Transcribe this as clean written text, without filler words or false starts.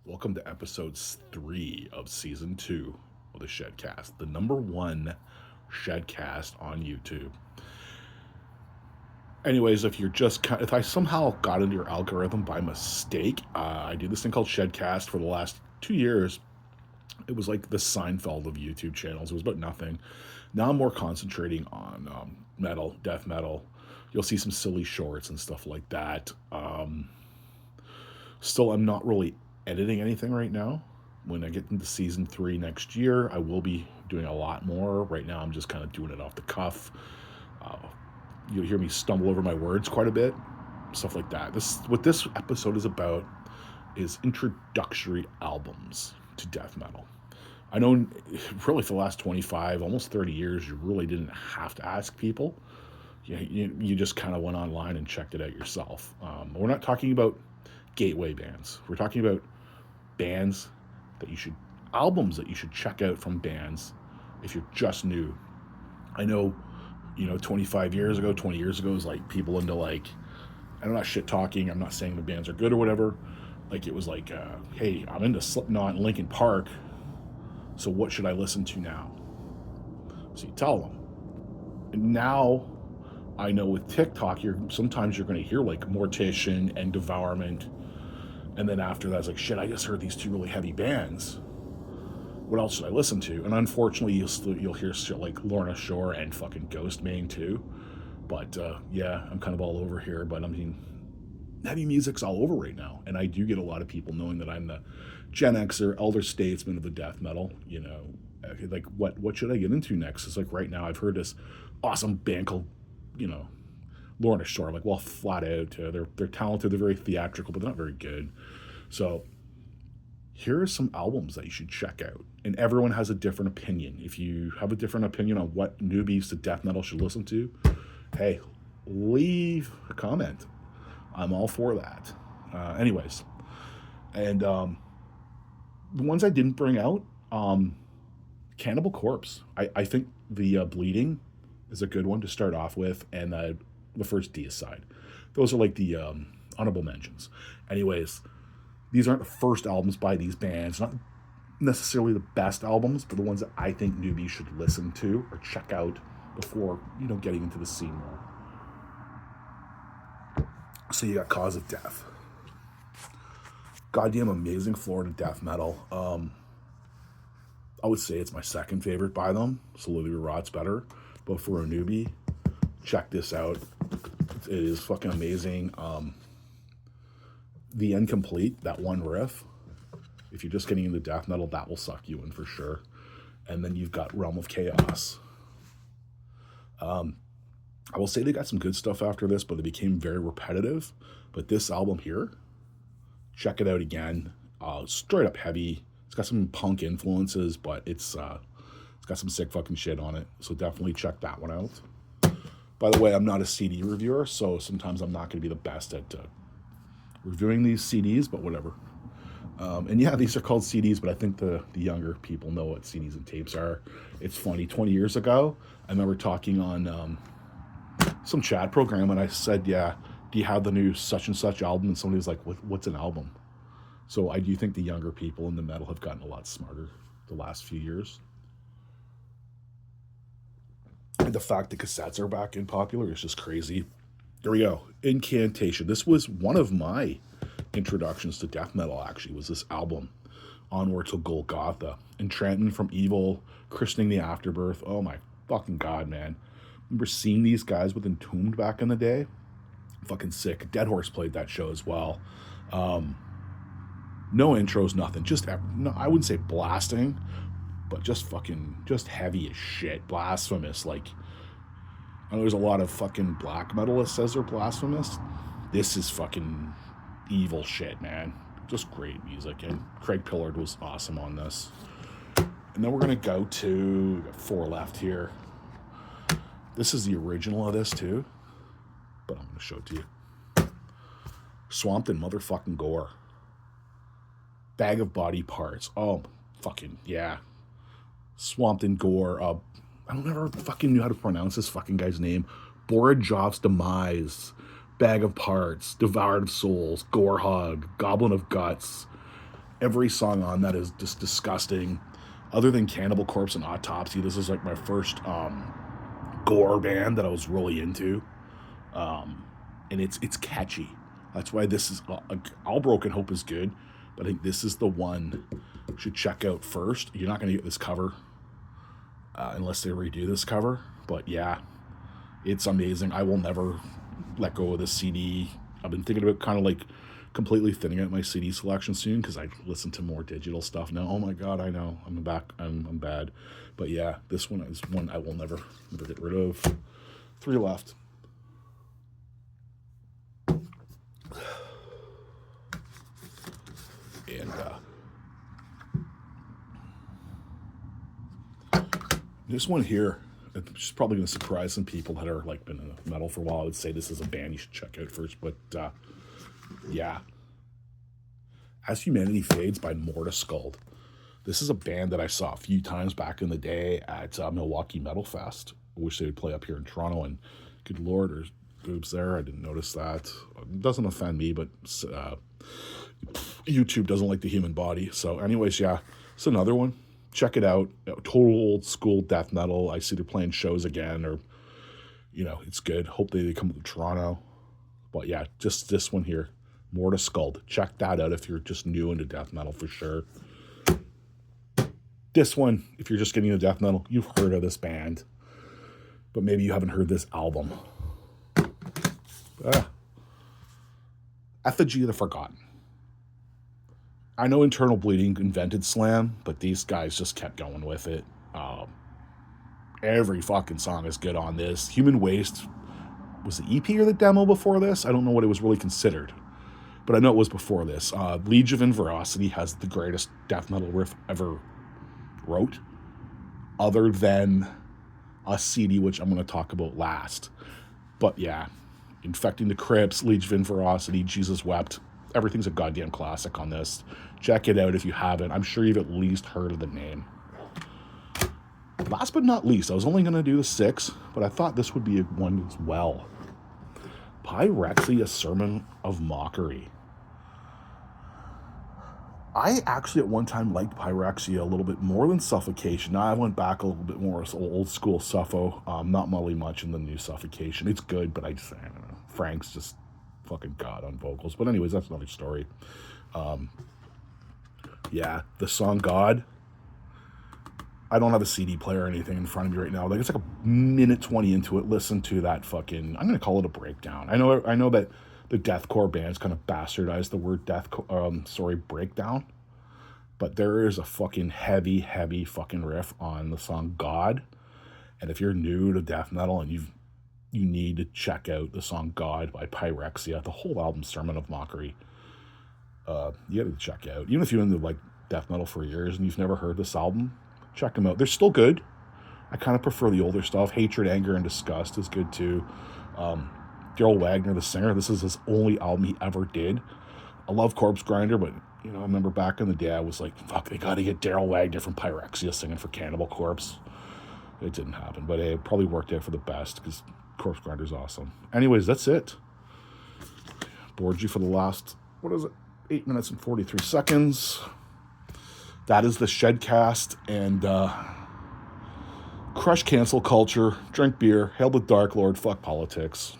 Welcome to episode 3 of season 2 of the Shedcast, the number one Shedcast on YouTube. Anyways, if I somehow got into your algorithm by mistake, I do this thing called Shedcast for the last 2 years. It was like the Seinfeld of YouTube channels. It was about nothing. Now I'm more concentrating on metal, death metal. You'll see some silly shorts and stuff like that. Still, I'm not really editing anything right now. When I get into season 3 next year, I will be doing a lot more. Right now, I'm just kind of doing it off the cuff. Uh, you'll hear me stumble over my words quite a bit, stuff like that. What this episode is about is introductory albums to death metal. I know really for the last 25, almost 30 years, you really didn't have to ask people. You just kind of went online and checked it out yourself. We're not talking about gateway bands. We're talking about albums that you should check out from bands if you're just new. I know, 25 years ago, 20 years ago, it was like people into like, I'm not shit talking, I'm not saying the bands are good or whatever. Like it was like, hey, I'm into Slipknot and Linkin Park, so what should I listen to now? So you tell them. And now, I know with TikTok, sometimes you're going to hear like Mortician and Devourment, and then after that, it's like, shit, I just heard these two really heavy bands. What else should I listen to? And unfortunately, you'll hear shit like Lorna Shore and fucking Ghost Main too. But yeah, I'm kind of all over here. But I mean, heavy music's all over right now, and I do get a lot of people knowing that I'm the Gen Xer, elder statesman of the death metal. Like what should I get into next? It's like right now I've heard this awesome band called, Lorna Shore. I'm like, well, flat out, they're talented, they're very theatrical, but they're not very good. So here are some albums that you should check out. And everyone has a different opinion. If you have a different opinion on what newbies to death metal should listen to, hey, leave a comment. I'm all for that. Anyways, and the ones I didn't bring out, Cannibal Corpse. I think the Bleeding is a good one to start off with, and the first Deicide. Those are like the honorable mentions. Anyways, these aren't the first albums by these bands, not necessarily the best albums, but the ones that I think newbies should listen to or check out before, getting into the scene more. So you got Cause of Death. Goddamn amazing Florida death metal. I would say it's my second favorite by them. Slowly Rot's better. But for a newbie, check this out. It is fucking amazing. The Incomplete, that one riff, if you're just getting into death metal, that will suck you in for sure. And then you've got Realm of Chaos. I will say they got some good stuff after this, but it became very repetitive. But this album here, check it out again. Straight up heavy. It's got some punk influences, but it's got some sick fucking shit on it. So definitely check that one out. By the way, I'm not a CD reviewer, so sometimes I'm not going to be the best at reviewing these CDs, but whatever. And yeah, these are called CDs, but I think the younger people know what CDs and tapes are. It's funny, 20 years ago, I remember talking on some chat program, and I said, yeah, do you have the new such and such album? And somebody was like, what's an album? So I do think the younger people in the metal have gotten a lot smarter the last few years. And the fact that cassettes are back in popular is just crazy. There we go. Incantation. This was one of my introductions to death metal, actually, was this album, Onward to Golgotha. Entranton from Evil, Christening the Afterbirth. Oh my fucking god, man. Remember seeing these guys with Entombed back in the day? Fucking sick. Dead Horse played that show as well. No intros, nothing. No, I wouldn't say blasting, but just heavy as shit. Blasphemous. Like, I know there's a lot of fucking black metal that says they're blasphemous. This is fucking evil shit, man. Just great music. And Craig Pillard was awesome on this. And then we're going to go to, we got 4 left here. This is the original of this too, but I'm going to show it to you. Swamped in motherfucking Gore. Bag of Body Parts. Oh, fucking, yeah. Swamped in Gore. I don't ever fucking knew how to pronounce this fucking guy's name. Borodjov's Demise. Bag of Parts, Devoured of Souls, Gore Hog, Goblin of Guts, Every song on that is just disgusting. Other than Cannibal Corpse and Autopsy, this is like my first gore band that I was really into, and it's catchy. That's why this is All Broken Hope is good, but I think this is the one you should check out first. You're not going to get this cover unless they redo this cover, but yeah, it's amazing. I will never let go of this CD. I've been thinking about kind of like completely thinning out my CD selection soon because I listen to more digital stuff now. Oh my god, I know I'm back. I'm bad, but yeah, this one is one I will never get rid of. 3 left. And this one here, it's probably going to surprise some people that are like been in metal for a while. I would say this is a band you should check out first, but yeah. As Humanity Fades by Mortiscald. This is a band that I saw a few times back in the day at Milwaukee Metal Fest. I wish they would play up here in Toronto, and good lord, there's boobs there. I didn't notice that. It doesn't offend me, but YouTube doesn't like the human body. So anyways, yeah, it's another one. Check it out. Total old school death metal. I see they're playing shows again, or, it's good. Hope they come to Toronto. But yeah, just this one here. Mortiscald. Check that out if you're just new into death metal for sure. This one, if you're just getting into death metal, you've heard of this band, but maybe you haven't heard this album. Effigy of the Forgotten. I know Internal Bleeding invented slam, but these guys just kept going with it. Every fucking song is good on this. Human Waste was the EP or the demo before this? I don't know what it was really considered, but I know it was before this. Legion of Veracity has the greatest death metal riff ever wrote, other than a CD, which I'm going to talk about last. But yeah, Infecting the Crypts, Legion of Veracity, Jesus Wept. Everything's a goddamn classic on this. Check it out if you haven't. I'm sure you've at least heard of the name. Last but not least, I was only going to do the 6, but I thought this would be one as well. Pyrexia, A Sermon of Mockery. I actually at one time liked Pyrexia a little bit more than Suffocation. Now I went back a little bit more old school Suffo. Not really much in the new Suffocation. It's good, but I don't know. Frank's just fucking god on vocals. But anyways, that's another story. Yeah, the song God. I don't have a CD player or anything in front of me right now. Like, it's like a minute 20 into it. Listen to that fucking, I'm going to call it a breakdown. I know that the deathcore bands kind of bastardized the word breakdown. But there is a fucking heavy fucking riff on the song God. And if you're new to death metal and you need to check out the song God by Pyrexia, the whole album Sermon of Mockery. You gotta check out. Even if you're into like death metal for years and you've never heard this album, check them out. They're still good. I kind of prefer the older stuff. Hatred, Anger, and Disgust is good too. Daryl Wagner, the singer, this is his only album he ever did. I love Corpse Grinder, but I remember back in the day I was like, fuck, they gotta get Daryl Wagner from Pyrexia singing for Cannibal Corpse. It didn't happen, but it probably worked out for the best because Corpse Grinder's awesome. Anyways, that's it. Bored you for the last, 8 minutes and 43 seconds. That is the Shedcast, and crush cancel culture, drink beer, hail the Dark Lord, fuck politics.